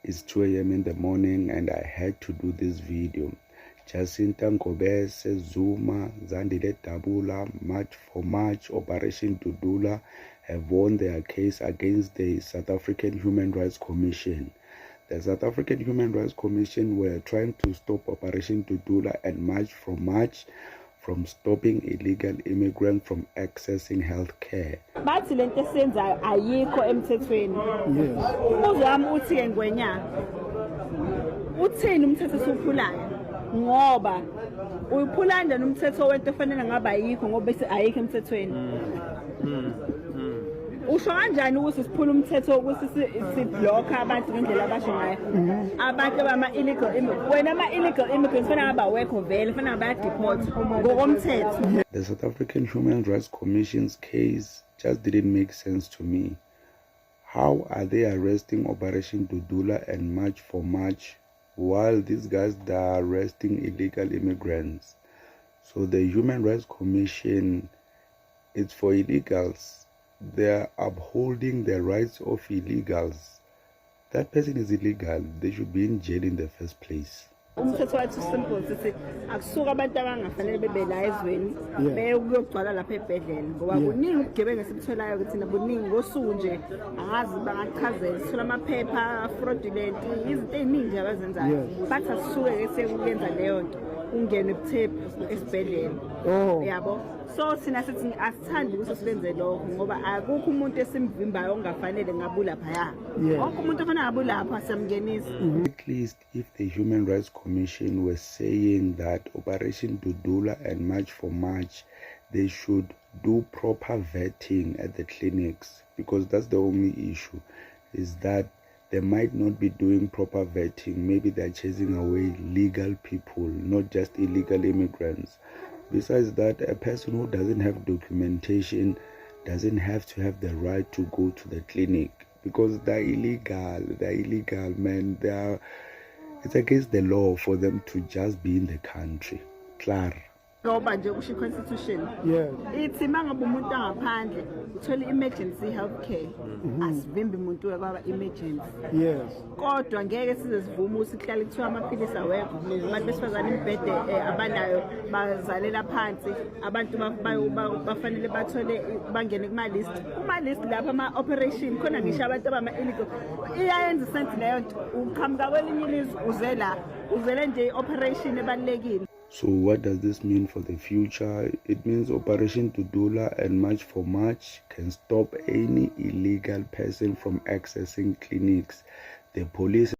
It's 2 a.m. in the morning and I had to do this video. Jacinta Ngobese, Zuma, Zandile Dabula, March for March, Operation Dudula have won their case against the South African Human Rights Commission. The South African Human Rights Commission were trying to stop Operation Dudula and March for March from stopping illegal immigrants from accessing health care. Bathi lento esenza ayikho emthethweni. Umbuzo wami uthi Ngwenya. Uthini umthetho osuphulayo? Ngoba uyiphula kanjani umthetho wento efanele ngabe ayikho ngoba bese ayikho emthethweni? Usho kanjani ukuthi siphula umthetho ukuthi siblock abantu ngendlela abasho ngayo? Abantu abama illegal immigrants. Wena ama illegal immigrants fanele ngaba awekho vele, fanele ngaba deport ngokomthetho. The South African Human Rights Commission's case just didn't make sense to me. How are they arresting Operation Dudula and March for March while these guys are arresting illegal immigrants? So the Human Rights Commission, it's for illegals. They're upholding the rights of illegals. That person is illegal. They should be in jail in the first place. Umthetho wathi simple sithi akusuka abantu abangafanele bebe la ezweni beyokugcwala lapha ebhedlela ngoba kuningi ubugebengu esibtholayo ukuthi na kuningi ngosuku nje angazi bangachazela sithola amaphepha fraudulent izinto eziningi abazenzayo bathi asisuke ke sekuyenza leyo nto ungene ebuthephu esibhedlela yabo so sina sithi asithandi ukuthi sibenze lokho ngoba akukho umuntu esimvimbayo ongafanele ngabula phaya wonke umuntu ofanele ngabula lapha siyamngenisa. At least if the Human Rights Commission was saying that Operation Dudula and March for March, they should do proper vetting at the clinics, because that's the only issue, is that they might not be doing proper vetting. Maybe they're chasing away legal people, not just illegal immigrants. Besides that, a person who doesn't have documentation doesn't have to have the right to go to the clinic, because they're illegal, man. It's against the law for them to just be in the country. Clar. Ngoba nje kusho constitution ithi mangabe umuntu angaphandle uthola emergency healthcare asivimbi umuntu kwaba emergency kodwa ngeke size sivume ukuthi kuhlale kuthiwa amaphilisi awekho abantu besifazana imbhede abanayo bazalela phansi abantu bafanele bathole bangene kuma list lapha ama operation khona ngisho abantu abama illegal iyayenza sense leyo nto uqhamuka kwelinye ilizwe uzele nje operation ebalekile. So what does this mean for the future? It means Operation Dudula and March for March can stop any illegal person from accessing clinics. The police